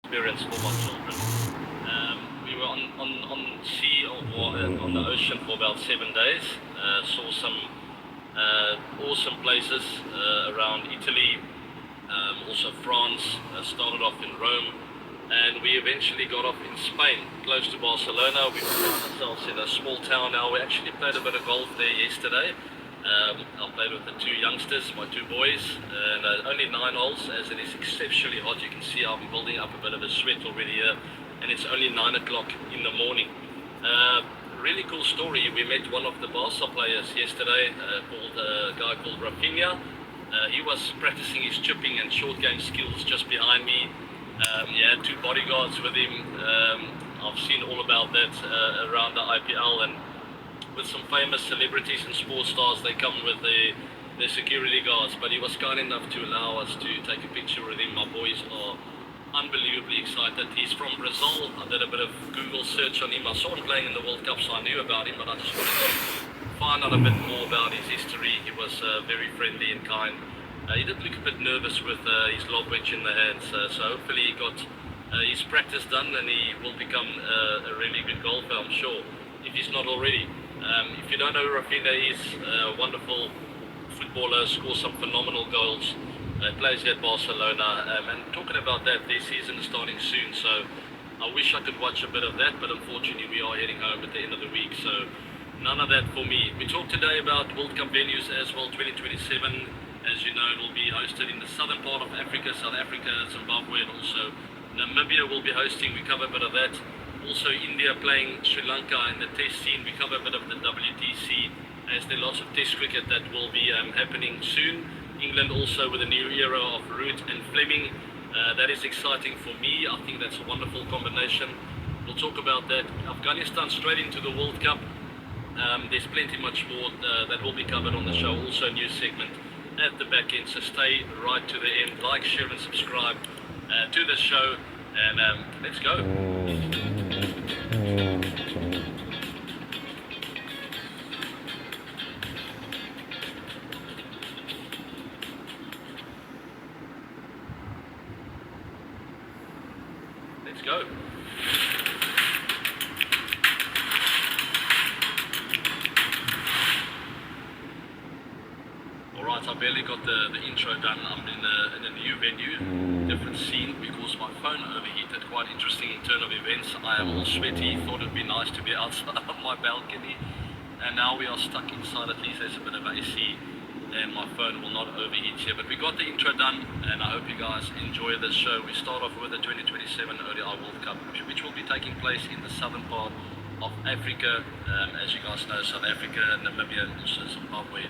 experience for my children. We were on sea or on the ocean for about 7 days. Saw some awesome places around Italy, also France. Started off in Rome, and we eventually got off in Spain, close to Barcelona. We found ourselves in a small town now. We actually played a bit of golf there yesterday. I played with the two youngsters, my two boys, and only 9 holes, as it is exceptionally hot. You can see I'm building up a bit of a sweat already here, and it's only 9 o'clock in the morning. Really cool story. We met one of the Barca players yesterday, called a guy called Rafinha. He was practicing his chipping and short game skills just behind me. He had two bodyguards with him. I've seen all about that around the IPL, and with some famous celebrities and sports stars, they come with their security guards. But he was kind enough to allow us to take a picture with him. My boys are unbelievably excited. He's from Brazil. I did a bit of Google search on him. I saw him playing in the World Cup, so I knew about him, but I just wanted to find out a bit more about his history. He was very friendly and kind. He did look a bit nervous with his lob wedge in the hands, so hopefully he got his practice done and he will become a really good golfer, I'm sure, if he's not already. If you don't know who Rafinha is, a wonderful footballer, scores some phenomenal goals, plays here at Barcelona, and talking about that, their season is starting soon, so I wish I could watch a bit of that, but unfortunately we are heading home at the end of the week, so none of that for me. We talked today about World Cup venues as well. 2027, as you know, it will be hosted in the southern part of Africa, South Africa, Zimbabwe, and also Namibia will be hosting. We cover a bit of that. Also India playing Sri Lanka in the test scene. We cover a bit of the WTC, as there are lots of test cricket that will be happening soon. England also with a new era of Root and Fleming. That is exciting for me. I think that's a wonderful combination. We'll talk about that. Afghanistan straight into the World Cup. There's plenty much more that will be covered on the show. Also a new segment at the back end, so stay right to the end. Like, share and subscribe to the show, and let's go. Let's go. Alright, I barely got the intro done. I'm in a new venue, different scene, because my phone overheated. Quite interesting turn of events. I am all sweaty, thought it would be nice to be outside of my balcony, and now we are stuck inside. At least there's a bit of AC and my phone will not overheat here. But we got the intro done, and I hope you guys enjoy this show. We start off with the 2027 ODI World Cup, which will be taking place in the southern part of Africa. As you guys know, South Africa, Namibia, and also Zimbabwe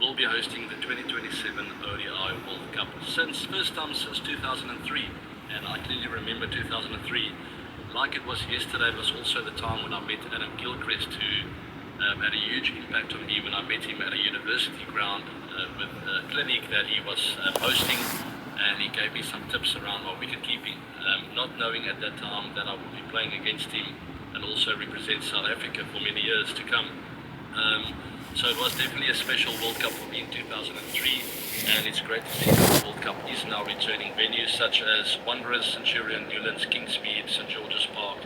will be hosting the 2027 ODI World Cup. First time since 2003, and I clearly remember 2003 like it was yesterday. It was also the time when I met Adam Gilchrist, who had a huge impact on me when I met him at a university ground with a clinic that he was hosting, and he gave me some tips around my wicket keeping, not knowing at that time that I would be playing against him and also represent South Africa for many years to come. So it was definitely a special World Cup for me in 2003, and it's great to see that the World Cup is now returning. Venues such as Wanderers, Centurion, Newlands, Kingsmead, St George's Park,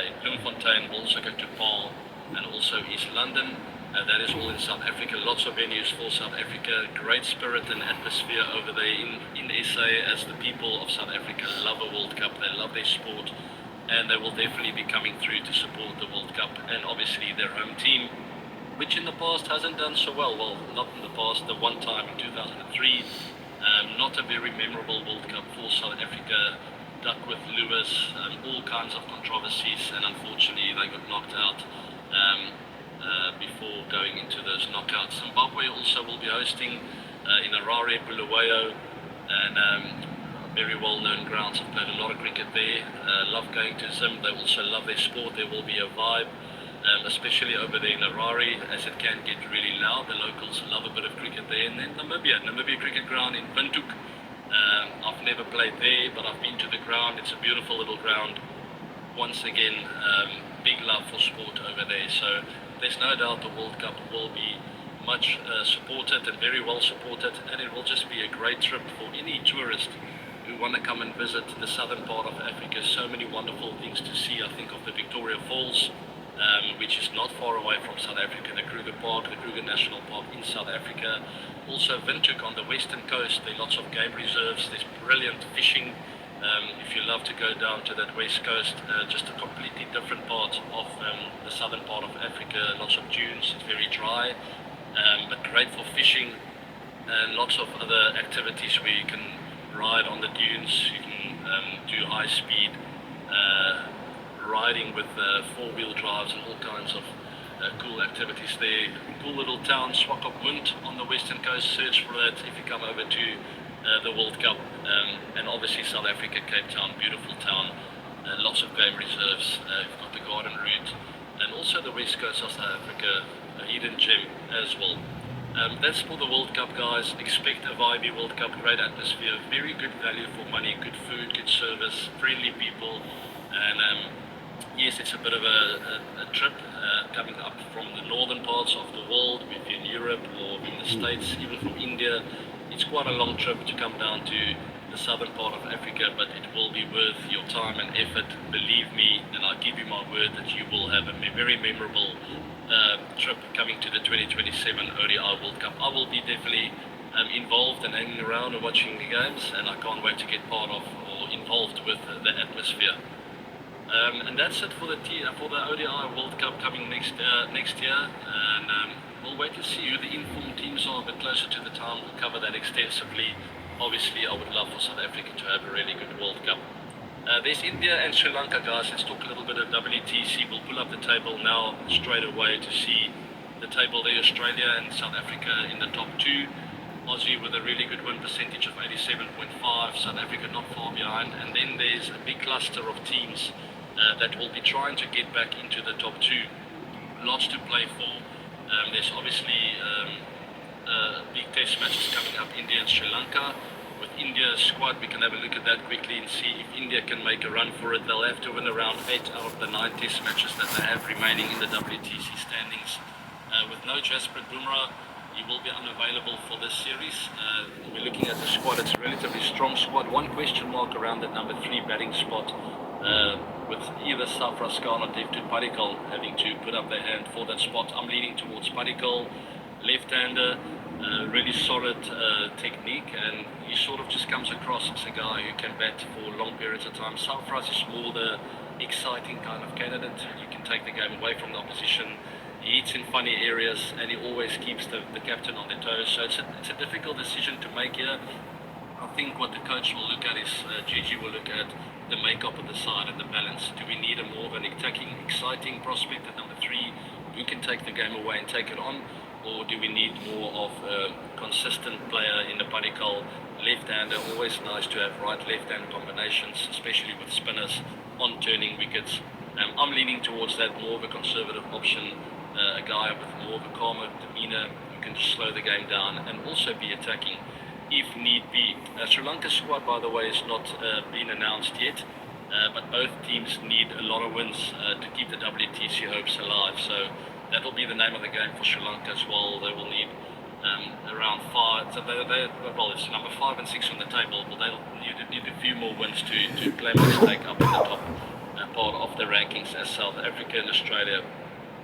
in Bloemfontein, will also go to Paarl, and also East London. That is all in South Africa. Lots of venues for South Africa. Great spirit and atmosphere over there in SA, as the people of South Africa love a World Cup. They love their sport, and they will definitely be coming through to support the World Cup and obviously their home team, which in the past hasn't done so well. Well, not in the past, the one time in 2003, not a very memorable World Cup for South Africa. Duckworth, Lewis, all kinds of controversies, and unfortunately they got knocked out before going into those knockouts. Zimbabwe also will be hosting in Harare, Bulawayo, and very well-known grounds. I've played a lot of cricket there. Love going to Zim. They also love their sport. There will be a vibe, especially over there in Harare, as it can get really loud. The locals love a bit of cricket there. And then Namibia Cricket Ground in Windhoek. I've never played there, but I've been to the ground. It's a beautiful little ground. Once again, big love for sport over there. So there's no doubt the World Cup will be much supported and very well supported, and it will just be a great trip for any tourist who want to come and visit the southern part of Africa. So many wonderful things to see. I think of the Victoria Falls, which is not far away from South Africa, the Kruger Park, the Kruger National Park in South Africa. Also Windhoek on the western coast, there are lots of game reserves, there's brilliant fishing. If you love to go down to that west coast, just a completely different part of the southern part of Africa, lots of dunes, it's very dry, but great for fishing, and lots of other activities where you can ride on the dunes, you can do high speed riding with four-wheel drives and all kinds of cool activities there. Cool little town, Swakopmund on the western coast, search for it if you come over to the World Cup, and obviously South Africa, Cape Town, beautiful town, lots of game reserves, you've got the Garden Route, and also the west coast of South Africa, a hidden gem as well. That's for the World Cup, guys. Expect a vibey World Cup, great atmosphere, very good value for money, good food, good service, friendly people, and yes, it's a bit of a trip coming up from the northern parts of the world, if you're in Europe or in the States, even from India. It's quite a long trip to come down to the southern part of Africa, but it will be worth your time and effort, believe me, and I give you my word that you will have a very memorable trip coming to the 2027 ODI World Cup. I will be definitely involved and hanging around and watching the games, and I can't wait to get part of or involved with the atmosphere. And that's it for the ODI World Cup coming next year, and we'll wait to see who the informed teams are a bit closer to the time. We'll cover that extensively. Obviously, I would love for South Africa to have a really good World Cup. There's India and Sri Lanka, guys. Let's talk a little bit of WTC. We'll pull up the table now straight away to see the table there. Australia and South Africa in the top two. Aussie with a really good win percentage of 87.5. South Africa not far behind. And then there's a big cluster of teams that will be trying to get back into the top two. Lots to play for. There's obviously big test matches coming up, India and Sri Lanka. With India's squad, we can have a look at that quickly and see if India can make a run for it. They'll have to win around 8 out of the 9 test matches that they have remaining in the WTC standings. With no Jasprit Bumrah, he will be unavailable for this series. We're looking at the squad, it's a relatively strong squad. One question mark around that number 3 batting spot, with either Safras Khan or Devdutt Padikkal having to put up their hand for that spot. I'm leaning towards Padikkal, left-hander, really solid technique, and he sort of just comes across as a guy who can bat for long periods of time. Safras is more the exciting kind of candidate. You can take the game away from the opposition. He hits in funny areas, and he always keeps the captain on their toes. So it's a difficult decision to make here. I think what the coach will look at is, Gigi will look at the makeup of the side and the balance. Do we need a more of an attacking, exciting prospect at number 3 who can take the game away and take it on? Or do we need more of a consistent player in the Padikkal, left-hander? Always nice to have right-left-hand combinations, especially with spinners on turning wickets. I'm leaning towards that, more of a conservative option, a guy with more of a calmer demeanour who can just slow the game down and also be attacking if need be. Sri Lanka's squad, by the way, is not been announced yet, but both teams need a lot of wins to keep the WTC hopes alive. So that will be the name of the game for Sri Lanka as well. They will need around 5. So well, it's number 5 and 6 on the table, but they'll need a few more wins to claim a stake up in the top part of the rankings, as South Africa and Australia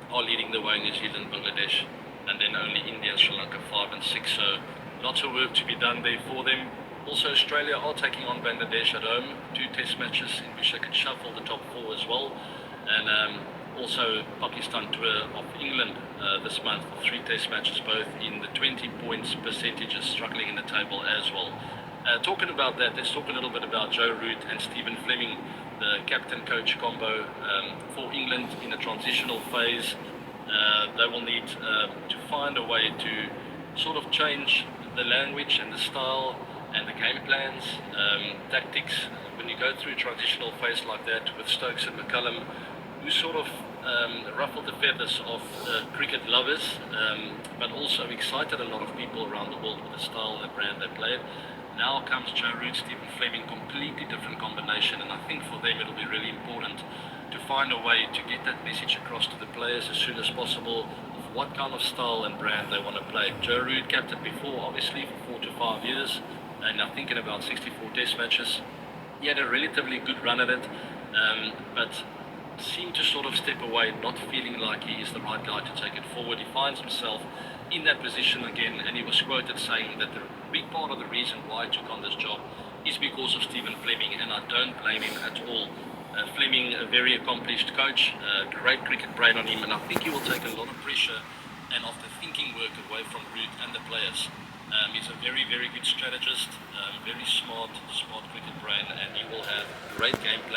are leading the way, New Zealand, Bangladesh, and then only India and Sri Lanka 5 and 6. So lots of work to be done there for them. Also, Australia are taking on Bangladesh at home, 2 test matches in which they could shuffle the top 4 as well. And also Pakistan tour of England this month, 3 test matches, both in the 20 points percentages, struggling in the table as well. Talking about that, let's talk a little bit about Joe Root and Stephen Fleming, the captain-coach combo for England in a transitional phase. They will need to find a way to sort of change the language and the style and the game plans, tactics. When you go through a transitional phase like that with Stokes and McCullum, who sort of ruffled the feathers of cricket lovers, but also excited a lot of people around the world with the style and brand they played. Now comes Joe Root, Stephen Fleming, completely different combination, and I think for them it'll be really important to find a way to get that message across to the players as soon as possible of what kind of style and brand they want to play. Joe Root, captain before, obviously, for 4 to 5 years, and I think in about 64 test matches. He had a relatively good run at it, but seemed to sort of step away, not feeling like he is the right guy to take it forward. He finds himself in that position again, and he was quoted saying that the big part of the reason why he took on this job is because of Stephen Fleming, and I don't blame him at all. Fleming, a very accomplished coach, great cricket brain on him, and I think he will take a lot of pressure and of the thinking work away from Root and the players. He's a very, very good strategist, very smart cricket brain, and he will have great game plans.